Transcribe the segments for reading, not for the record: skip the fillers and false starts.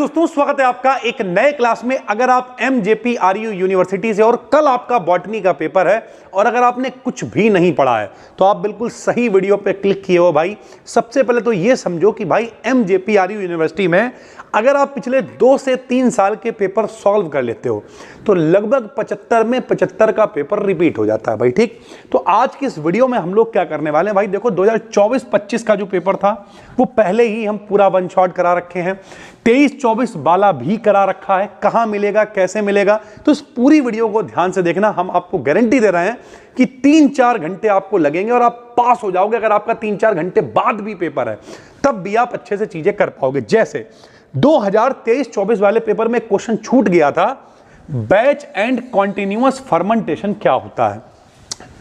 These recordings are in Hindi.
दोस्तों, स्वागत है आपका एक नए क्लास में। अगर आप MJPRU यूनिवर्सिटी से और कल आपका बॉटनी का पेपर है और अगर आपने कुछ भी नहीं पढ़ा है तो आप बिल्कुल सही वीडियो पे क्लिक किए हो भाई। सबसे पहले तो ये समझो कि भाई MJPRU यूनिवर्सिटी में अगर आप पिछले 2 से 3 साल के पेपर सॉल्व कर लेते हो तो लगभग 75 में 75 का पेपर रिपीट हो जाता है भाई। ठीक, तो आज की इस वीडियो में हम लोग क्या करने वाले हैं भाई, देखो 2024-25 का जो पेपर था वो पहले ही हम पूरा वन शॉट करा रखे हैं। 23-24 वाला भी करा रखा है, कहां मिलेगा कैसे मिलेगा, तो इस पूरी वीडियो को ध्यान से देखना। हम आपको गारंटी दे रहे हैं कि 3-4 घंटे आपको लगेंगे और आप पास हो जाओगे। अगर आपका 3-4 घंटे बाद भी पेपर है तब भी आप अच्छे से चीजें कर पाओगे। जैसे 2023-24 वाले पेपर में क्वेश्चन छूट गया था, बैच एंड कॉन्टिन्यूअस फर्मेंटेशन क्या होता है।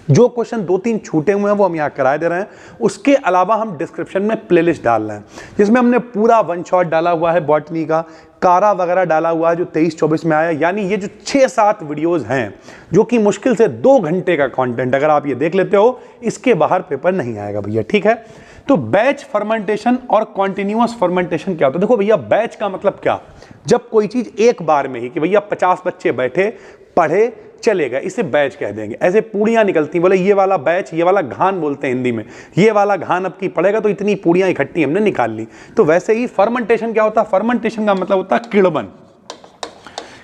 जो क्वेश्चन 2-3 छूटे हुए हैं वो हम यहाँ कराए दे रहे हैं। उसके अलावा हम डिस्क्रिप्शन में प्लेलिस्ट डाल रहे हैं जिसमें हमने पूरा वन शॉट डाला हुआ है, बॉटनी का कारा वगैरह डाला हुआ है जो 23-24 में आया। यानी ये जो 6-7 वीडियोस हैं जो कि मुश्किल से 2 घंटे का कंटेंट, अगर आप ये देख लेते हो इसके बाहर पेपर नहीं आएगा भैया। ठीक है, तो बैच फर्मेंटेशन और कॉन्टिन्यूअस फर्मेंटेशन क्या होता है। देखो भैया, बैच का मतलब क्या, जब कोई चीज एक बार में ही कि भैया 50 बच्चे बैठे पढ़े चले गए, इसे बैच कह देंगे। ऐसे पूड़ियां निकलती, बोले ये वाला बैच, ये वाला घान बोलते हैं हिंदी में, ये वाला घान अब की पड़ेगा तो इतनी पूड़ियां इकट्ठी हमने निकाल ली। तो वैसे ही फर्मेंटेशन क्या होता है, फर्मेंटेशन का मतलब होता है किड़बन,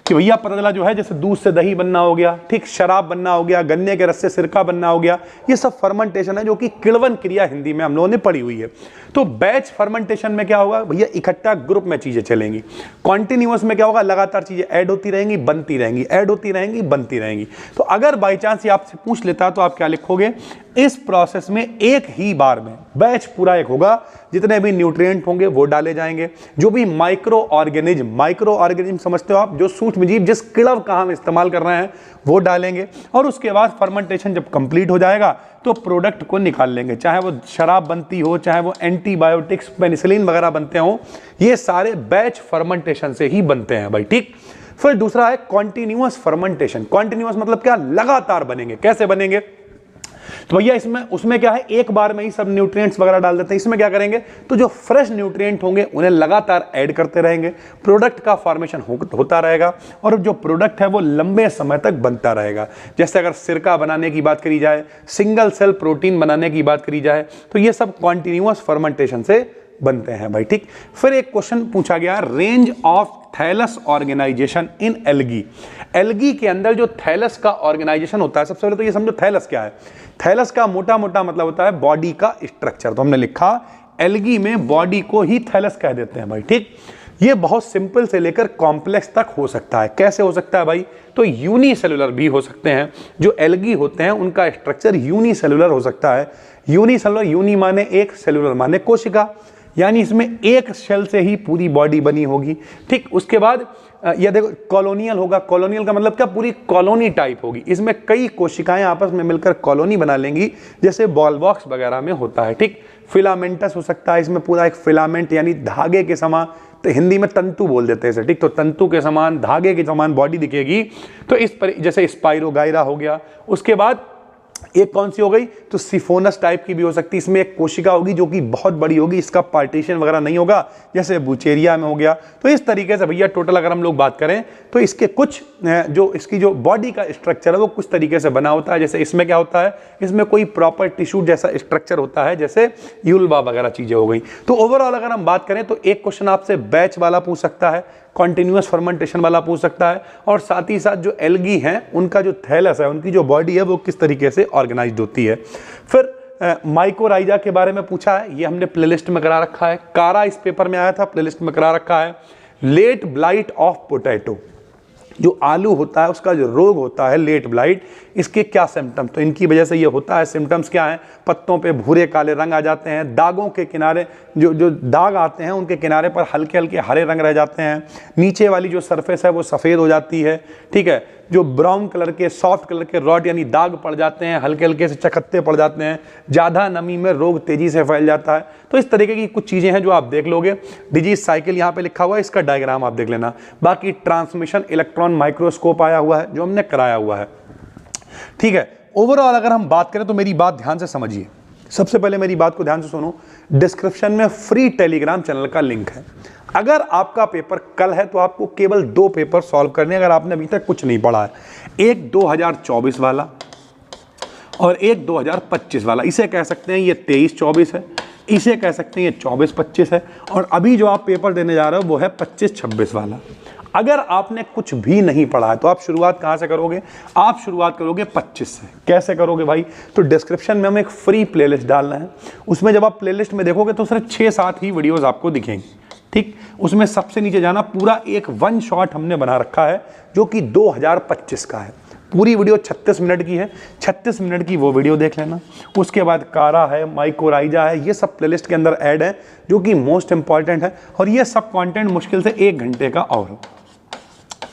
कि भैया पता चला जो है जैसे दूध से दही बनना हो गया, ठीक, शराब बनना हो गया, गन्ने के रस से सिरका बनना हो गया, ये सब फर्मेंटेशन है जो कि किड़वन क्रिया हिंदी में हम लोगों ने पढ़ी हुई है। तो बैच फर्मेंटेशन में क्या होगा भैया, इकट्ठा ग्रुप में चीजें चलेंगी। कॉन्टिन्यूअस में क्या होगा, लगातार चीजें ऐड होती रहेंगी, बनती रहेंगी, ऐड होती रहेंगी, बनती रहेंगी। तो अगर बाई चांस ये आपसे पूछ लेता तो आप क्या लिखोगे, इस प्रोसेस में एक ही बार में बैच पूरा एक होगा, जितने भी न्यूट्रिएंट होंगे वो डाले जाएंगे, जो भी माइक्रो ऑर्गेनिज्म समझते हो आप, जो सूक्ष्म जीव जिस किड़व का हम इस्तेमाल कर रहे हैं वो डालेंगे। और उसके बाद फर्मेंटेशन जब कंप्लीट हो जाएगा तो प्रोडक्ट को निकाल लेंगे, चाहे वो शराब बनती हो, चाहे वो एंटीबायोटिक्स पेनिसिलिन वगैरह बनते हो, ये सारे बैच फर्मेंटेशन से ही बनते हैं भाई। ठीक, फिर दूसरा है कॉन्टिन्यूअस फर्मेंटेशन। कॉन्टिन्यूअस मतलब क्या, लगातार बनेंगे। कैसे बनेंगे, तो भैया इसमें उसमें क्या है, एक बार में ही सब न्यूट्रिएंट्स वगैरह डाल देते हैं। इसमें क्या करेंगे, तो जो फ्रेश न्यूट्रिएंट होंगे उन्हें लगातार ऐड करते रहेंगे, प्रोडक्ट का फॉर्मेशन होता रहेगा और जो प्रोडक्ट है वो लंबे समय तक बनता रहेगा। जैसे अगर सिरका बनाने की बात करी जाए, सिंगल सेल प्रोटीन बनाने की बात करी जाए, तो ये सब कॉन्टिन्यूअस फर्मेंटेशन से बनते हैं भाई। ठीक, फिर एक क्वेश्चन पूछा गया, range of thallus organization in algae. Algae के अंदर जो थैलस का ऑर्गेनाइजेशन होता है, सबसे पहले तो ये समझो थैलस क्या है। थैलस का मोटा मोटा मतलब होता है बॉडी का स्ट्रक्चर। तो हमने लिखा एल्गी में बॉडी को ही थैलस कह देते हैं भाई। ठीक, ये बहुत सिंपल से लेकर कॉम्प्लेक्स तक हो सकता है। कैसे हो सकता है भाई, तो यूनिसेलुलर भी हो सकते हैं। जो एल्गी होते हैं उनका स्ट्रक्चर यूनिसेलुलर हो सकता है। यूनिसेलुलर, यूनि माने एक, सेलुलर माने कोशिका, यानी इसमें एक सेल से ही पूरी बॉडी बनी होगी। ठीक, उसके बाद यह देखो कॉलोनियल होगा। कॉलोनियल का मतलब क्या, पूरी कॉलोनी टाइप होगी। इसमें कई कोशिकाएं आपस में मिलकर कॉलोनी बना लेंगी, जैसे बॉल बॉक्स वगैरह में होता है। ठीक, फिलामेंटस हो सकता है, इसमें पूरा एक फिलामेंट यानी धागे के समान, तो हिंदी में तंतु बोल देते हैं इसे। ठीक, तो तंतु के समान, धागे के समान बॉडी दिखेगी। तो इस पर जैसे स्पाइरोगायरा हो गया। उसके बाद एक कौन सी हो गई, तो सिफोनस टाइप की भी हो सकती है। इसमें एक कोशिका होगी जो कि बहुत बड़ी होगी, इसका पार्टीशन वगैरह नहीं होगा, जैसे बुचेरिया में हो गया। तो इस तरीके से भैया टोटल अगर हम लोग बात करें तो इसके कुछ जो इसकी जो बॉडी का स्ट्रक्चर है वो कुछ तरीके से बना होता है। जैसे इसमें क्या होता है, इसमें कोई प्रॉपर टिश्यू जैसा स्ट्रक्चर होता है, जैसे यूल्वा वगैरह चीजें हो गई। तो ओवरऑल अगर हम बात करें तो एक क्वेश्चन आपसे बैच वाला पूछ सकता है, कॉन्टिन्यूअस फर्मेंटेशन वाला पूछ सकता है, और साथ ही साथ जो एल्गी हैं उनका जो थैलस है, उनकी जो बॉडी है वो किस तरीके से ऑर्गेनाइज्ड होती है। फिर माइकोराइजा के बारे में पूछा है, ये हमने प्लेलिस्ट में करा रखा है। कारा इस पेपर में आया था, प्लेलिस्ट में करा रखा है। लेट ब्लाइट ऑफ पोटैटो, जो आलू होता है उसका जो रोग होता है लेट ब्लाइट, इसके क्या सिम्टम्स, तो इनकी वजह से ये होता है। सिम्टम्स क्या हैं, पत्तों पे भूरे काले रंग आ जाते हैं, दागों के किनारे जो दाग आते हैं उनके किनारे पर हल्के हल्के हरे रंग रह जाते हैं, नीचे वाली जो सरफेस है वो सफ़ेद हो जाती है। ठीक है, जो ब्राउन कलर के सॉफ्ट कलर के रॉड यानी दाग पड़ जाते हैं, हल्के हल्के से चकत्ते पड़ जाते हैं, ज़्यादा नमी में रोग तेजी से फैल जाता है। तो इस तरीके की कुछ चीज़ें हैं जो आप देख लोगे। डिजीज साइकिल यहाँ पे लिखा हुआ है, इसका डायग्राम आप देख लेना। बाकी ट्रांसमिशन इलेक्ट्रॉन माइक्रोस्कोप आया हुआ है जो हमने कराया हुआ है। ठीक है, ओवरऑल अगर हम बात करें तो मेरी बात ध्यान से समझिए। सबसे पहले मेरी बात को ध्यान से सुनो, डिस्क्रिप्शन में फ्री टेलीग्राम चैनल का लिंक है। अगर आपका पेपर कल है तो आपको केवल 2 पेपर सॉल्व करने, अगर आपने अभी तक कुछ नहीं पढ़ा है, एक 2024 वाला और एक 2025 वाला। इसे कह सकते हैं ये 23-24 है, इसे कह सकते हैं ये 24-25 है, और अभी जो आप पेपर देने जा रहे हो वो है 25-26 वाला। अगर आपने कुछ भी नहीं पढ़ा है तो आप शुरुआत कहाँ से करोगे? आप शुरुआत करोगे 25 से। कैसे करोगे भाई? तो डिस्क्रिप्शन में हम एक फ्री प्लेलिस्ट डालना है, उसमें जब आप प्लेलिस्ट में देखोगे तो सिर्फ 6-7 ही वीडियोस आपको दिखेंगी, ठीक। उसमें सबसे नीचे जाना, पूरा एक 1 शॉट हमने बना रखा है जो कि 2025 का है। पूरी वीडियो 36 मिनट की है, 36 मिनट की वो वीडियो देख लेना। उसके बाद कारा है, माइकोराइजा है, ये सब प्लेलिस्ट के अंदर ऐड है जो कि मोस्ट इंपॉर्टेंट है, और ये सब कंटेंट मुश्किल से 1 घंटे का और हो,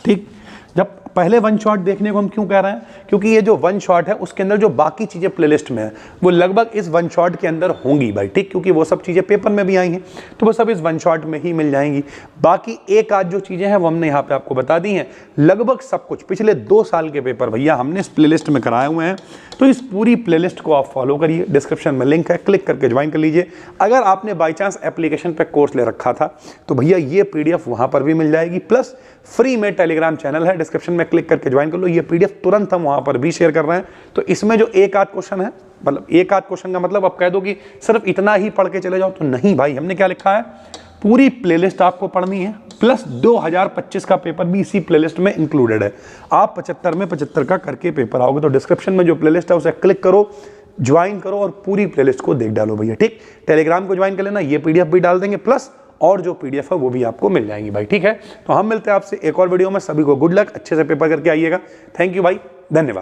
ठीक। जब पहले 1 शॉट देखने को हम क्यों कह रहे हैं? क्योंकि ये जो 1 शॉट है उसके अंदर जो बाकी चीज़ें प्लेलिस्ट में है वो लगभग इस 1 शॉट के अंदर होंगी भाई, ठीक। क्योंकि वो सब चीज़ें पेपर में भी आई हैं तो वो सब इस 1 शॉट में ही मिल जाएंगी। बाकी एक आध जो चीज़ें हैं वो हमने यहाँ पे आपको बता दी हैं। लगभग सब कुछ पिछले 2 साल के पेपर भैया हमने इस प्लेलिस्ट में कराए हुए हैं, तो इस पूरी प्लेलिस्ट को आप फॉलो करिए। डिस्क्रिप्शन में लिंक है, क्लिक करके ज्वाइन कर लीजिए। अगर आपने बाई चांस एप्लीकेशन पर कोर्स ले रखा था तो भैया ये PDF वहाँ पर भी मिल जाएगी, प्लस फ्री में टेलीग्राम चैनल है, डिस्क्रिप्शन में क्लिक करके ज्वाइन कर लो। ये PDF तुरंत हम वहाँ पर भी शेयर कर रहे हैं। तो इसमें जो एक आध क्वेश्चन है, मतलब एक आध क्वेश्चन का मतलब आप कह दो कि सिर्फ इतना ही पढ़ के चले जाओ, तो नहीं भाई, हमने क्या लिखा है, पूरी प्लेलिस्ट आपको पढ़नी है, प्लस 2025 का पेपर भी इसी प्लेलिस्ट में इंक्लूडेड है। आप 75 में 75 का करके पेपर आओगे। तो डिस्क्रिप्शन में जो प्लेलिस्ट है उसे क्लिक करो, ज्वाइन करो और पूरी प्लेलिस्ट को देख डालो भैया, ठीक। टेलीग्राम को ज्वाइन कर लेना, ये PDF भी डाल देंगे, प्लस और जो PDF है वो भी आपको मिल जाएंगी भाई, ठीक है। तो हम मिलते हैं आपसे एक और वीडियो में। सभी को गुड लक, अच्छे से पेपर करके आइएगा। थैंक यू भाई, धन्यवाद।